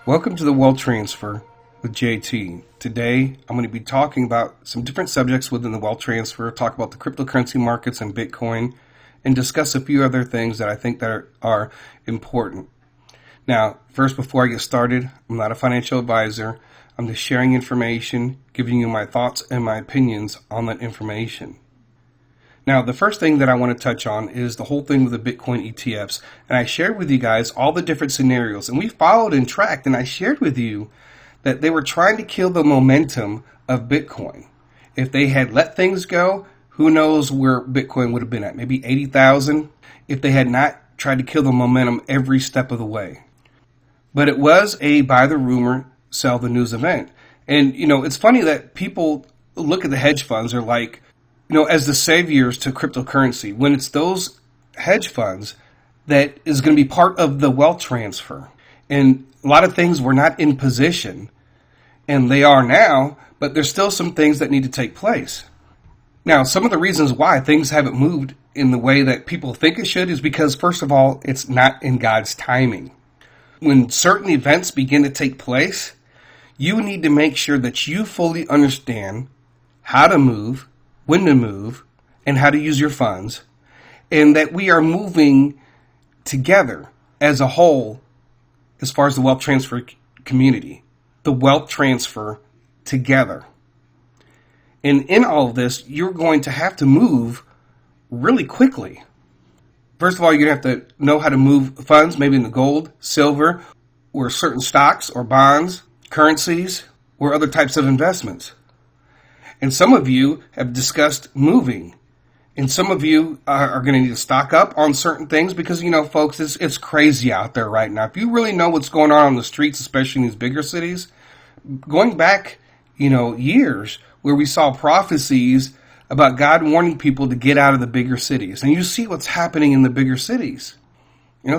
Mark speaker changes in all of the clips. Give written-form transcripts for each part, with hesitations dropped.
Speaker 1: Welcome to the Wealth Transfer with JT. Today, I'm going to be talking about some different subjects within the wealth transfer, talk about the cryptocurrency markets and Bitcoin, and discuss a few other things that I think that are important. Now, first, before I get started, I'm not a financial advisor. I'm just sharing information, giving you my thoughts and my opinions on that information. Now, the first thing that I want to touch on is the whole thing with the Bitcoin ETFs. And I shared with you guys all the different scenarios. And we followed and tracked, and I shared with you that they were trying to kill the momentum of Bitcoin. If they had let things go, who knows where Bitcoin would have been at? Maybe 80,000 if they had not tried to kill the momentum every step of the way. But it was a buy the rumor, sell the news event. And, it's funny that people look at the hedge funds, they're like, as the saviors to cryptocurrency, when it's those hedge funds that is going to be part of the wealth transfer. And a lot of things were not in position, and they are now, but there's still some things that need to take place. Now, some of the reasons why things haven't moved in the way that people think it should is because, first of all, it's not in God's timing. When certain events begin to take place, you need to make sure that you fully understand how to move, when to move, and how to use your funds, and that we are moving together as a whole as far as the wealth transfer community, the wealth transfer together. And in all of this, you're going to have to move really quickly. First of all, you're going to have to know how to move funds, maybe in the gold, silver, or certain stocks or bonds, currencies, or other types of investments. And some of you have discussed moving. And some of you are going to need to stock up on certain things because, folks, it's crazy out there right now. If you really know what's going on the streets, especially in these bigger cities, going back, years where we saw prophecies about God warning people to get out of the bigger cities. And you see what's happening in the bigger cities.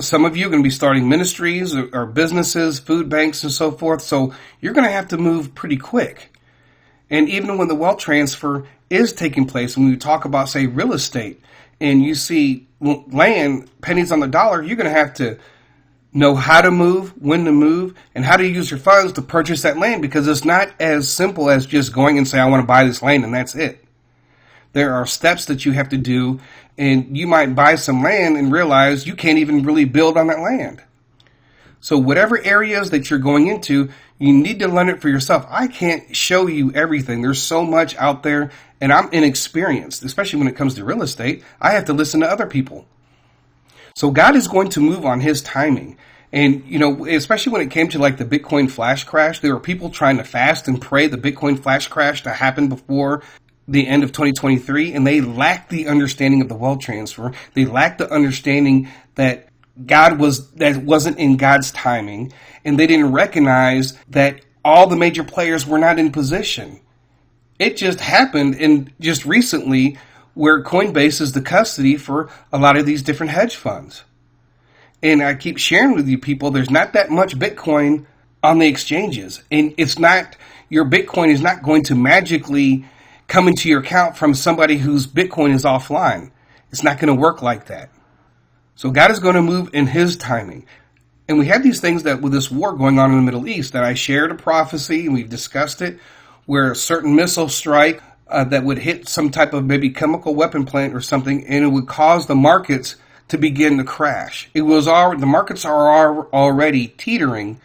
Speaker 1: Some of you are going to be starting ministries or businesses, food banks, and so forth. So you're going to have to move pretty quick. And even when the wealth transfer is taking place, when we talk about, say, real estate, and you see land, pennies on the dollar, you're going to have to know how to move, when to move, and how to use your funds to purchase that land, because it's not as simple as just going and say, I want to buy this land, and that's it. There are steps that you have to do, and you might buy some land and realize you can't even really build on that land. So whatever areas that you're going into, you need to learn it for yourself. I can't show you everything. There's so much out there, and I'm inexperienced, especially when it comes to real estate. I have to listen to other people. So God is going to move on his timing. And, especially when it came to like the Bitcoin flash crash, there were people trying to fast and pray the Bitcoin flash crash to happen before the end of 2023, and they lacked the understanding of the wealth transfer. They lacked the understanding that that wasn't in God's timing, and they didn't recognize that all the major players were not in position. It just happened in just recently where Coinbase is the custody for a lot of these different hedge funds. And I keep sharing with you people, there's not that much Bitcoin on the exchanges, and your Bitcoin is not going to magically come into your account from somebody whose Bitcoin is offline. It's not going to work like that. So God is going to move in his timing. And we have these things that with this war going on in the Middle East that I shared a prophecy and we've discussed it, where a certain missile strike that would hit some type of maybe chemical weapon plant or something, and it would cause the markets to begin to crash. The markets are already teetering,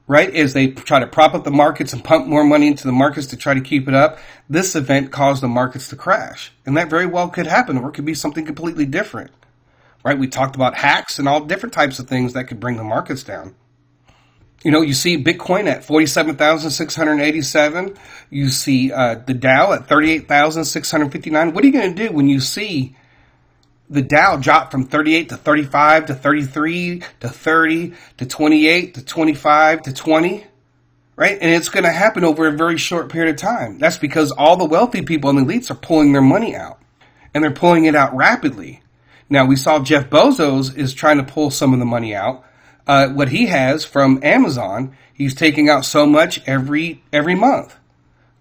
Speaker 1: right? As they try to prop up the markets and pump more money into the markets to try to keep it up. This event caused the markets to crash. And that very well could happen, or it could be something completely different. Right, we talked about hacks and all different types of things that could bring the markets down. You see Bitcoin at 47,687. You see the Dow at 38,659. What are you going to do when you see the Dow drop from 38 to 35 to 33 to 30 to 28 to 25 to 20? Right, and it's going to happen over a very short period of time. That's because all the wealthy people and the elites are pulling their money out, and they're pulling it out rapidly. Now, we saw Jeff Bezos is trying to pull some of the money out. What he has from Amazon, he's taking out so much every month,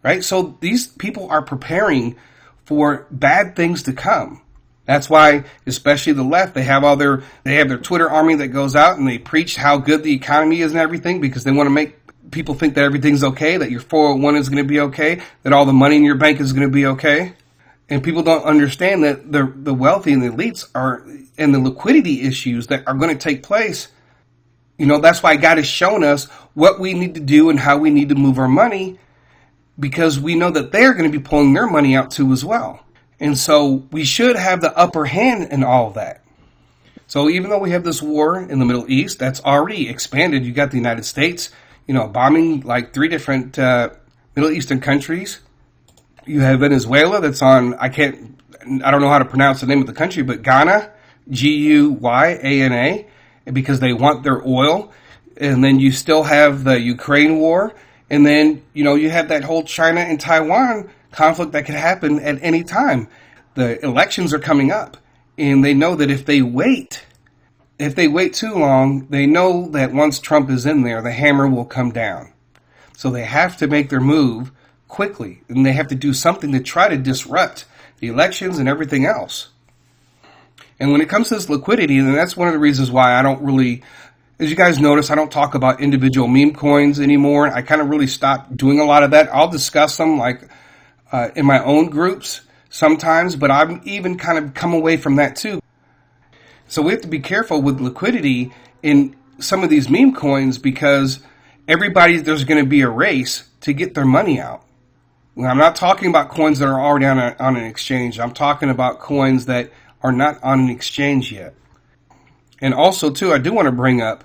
Speaker 1: right? So these people are preparing for bad things to come. That's why, especially the left, they have their Twitter army that goes out and they preach how good the economy is and everything, because they want to make people think that everything's okay, that your 401 is going to be okay, that all the money in your bank is going to be okay. And people don't understand that the wealthy and the elites and the liquidity issues that are going to take place. That's why God has shown us what we need to do and how we need to move our money, because we know that they're going to be pulling their money out too as well. And so we should have the upper hand in all of that. So even though we have this war in the Middle East that's already expanded, you got the United States, bombing like 3 different Middle Eastern countries. You have Venezuela that's on, I don't know how to pronounce the name of the country, but Guyana, Guyana, because they want their oil. And then you still have the Ukraine war. And then, you have that whole China and Taiwan conflict that could happen at any time. The elections are coming up, and they know that if they wait too long, they know that once Trump is in there, the hammer will come down. So they have to make their move quickly, and they have to do something to try to disrupt the elections and everything else. And when it comes to this liquidity, then that's one of the reasons why I don't really, as you guys notice, I don't talk about individual meme coins anymore. I kind of really stopped doing a lot of that. I'll discuss them in my own groups sometimes, but I've even kind of come away from that too. So we have to be careful with liquidity in some of these meme coins, because there's going to be a race to get their money out. I'm not talking about coins that are already on an exchange. I'm talking about coins that are not on an exchange yet. And also, too, I do want to bring up,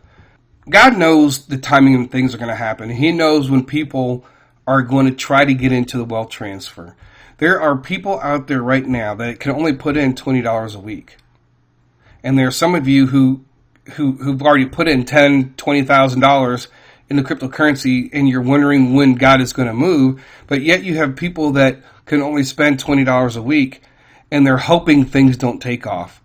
Speaker 1: God knows the timing of things are going to happen. He knows when people are going to try to get into the wealth transfer. There are people out there right now that can only put in $20 a week. And there are some of you who've already put in $10,000, $20,000 in the cryptocurrency, and you're wondering when God is going to move, but yet you have people that can only spend $20 a week, and they're hoping things don't take off,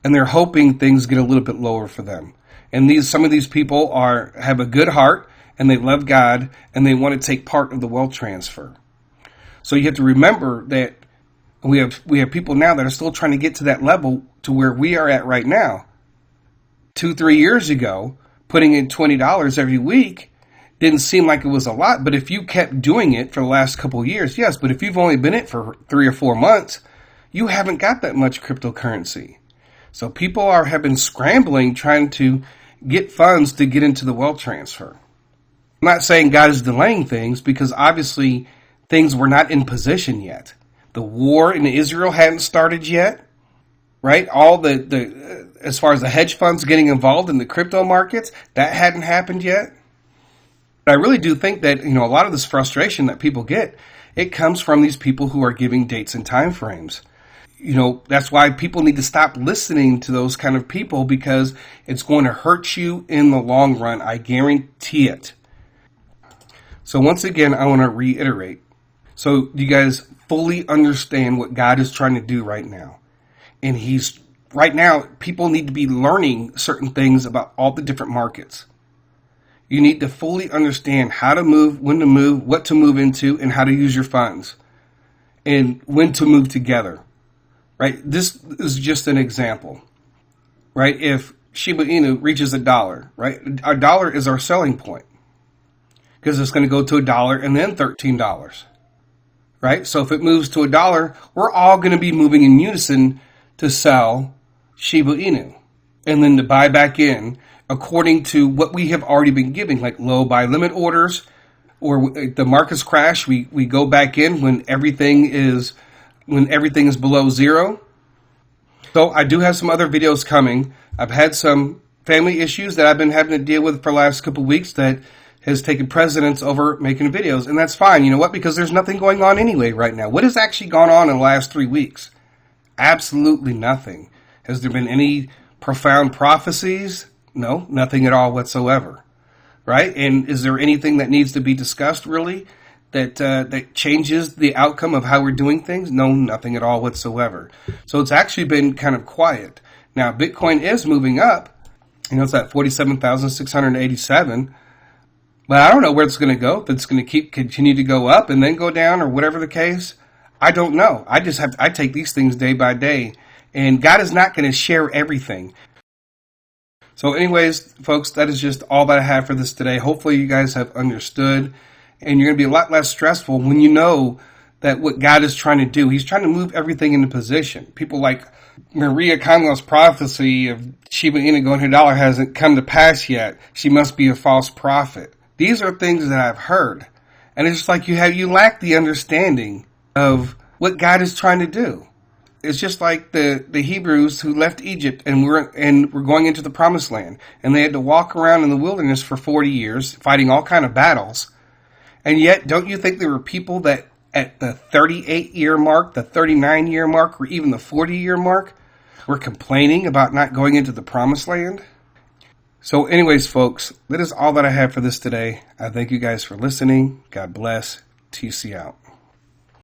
Speaker 1: and they're hoping things get a little bit lower for them. And some of these people have a good heart, and they love God, and they want to take part of the wealth transfer. So you have to remember that we have people now that are still trying to get to that level to where we are at right now. 2-3 years ago, putting in $20 every week didn't seem like it was a lot, but if you kept doing it for the last couple of years, yes, but if you've only been in it for 3 or 4 months, you haven't got that much cryptocurrency. So people have been scrambling, trying to get funds to get into the wealth transfer. I'm not saying God is delaying things, because obviously things were not in position yet. The war in Israel hadn't started yet, right? All as far as the hedge funds getting involved in the crypto markets, that hadn't happened yet. But I really do think that, a lot of this frustration that people get, it comes from these people who are giving dates and time frames. That's why people need to stop listening to those kind of people, because it's going to hurt you in the long run. I guarantee it. So once again, I want to reiterate. So you guys fully understand what God is trying to do right now. And right now, people need to be learning certain things about all the different markets. You need to fully understand how to move, when to move, what to move into, and how to use your funds, and when to move together, right? This is just an example, right? If Shiba Inu reaches $1, right? Our dollar is our selling point, because it's going to go to $1 and then $13, right? So if it moves to $1, we're all going to be moving in unison to sell Shiba Inu, and then to buy back in according to what we have already been giving, like low buy limit orders, or the markets crash, we go back in when everything is below zero. So I do have some other videos coming. I've had some family issues that I've been having to deal with for the last couple of weeks that has taken precedence over making videos, and that's fine. You know what? Because there's nothing going on anyway right now. What has actually gone on in the last 3 weeks? Absolutely nothing. Has there been any profound prophecies? No, nothing at all whatsoever, right? And is there anything that needs to be discussed really that changes the outcome of how we're doing things? No, nothing at all whatsoever. So it's actually been kind of quiet. Now, Bitcoin is moving up. It's at 47,687. But I don't know where it's going to go. If it's going to continue to go up and then go down, or whatever the case, I don't know. I take these things day by day, And God is not going to share everything. So anyways, folks, that is just all that I have for this today. Hopefully you guys have understood, and you're going to be a lot less stressful when you know that what God is trying to do, He's trying to move everything into position. People like Maria Conlow's prophecy of Shiba Inu going to $1 hasn't come to pass yet. She must be a false prophet. These are things that I've heard. And it's just like you lack the understanding of what God is trying to do. It's just like the Hebrews who left Egypt and were going into the promised land. And they had to walk around in the wilderness for 40 years, fighting all kind of battles. And yet, don't you think there were people that at the 38-year mark, the 39-year mark, or even the 40-year mark, were complaining about not going into the promised land? So anyways, folks, that is all that I have for this today. I thank you guys for listening. God bless. TC out.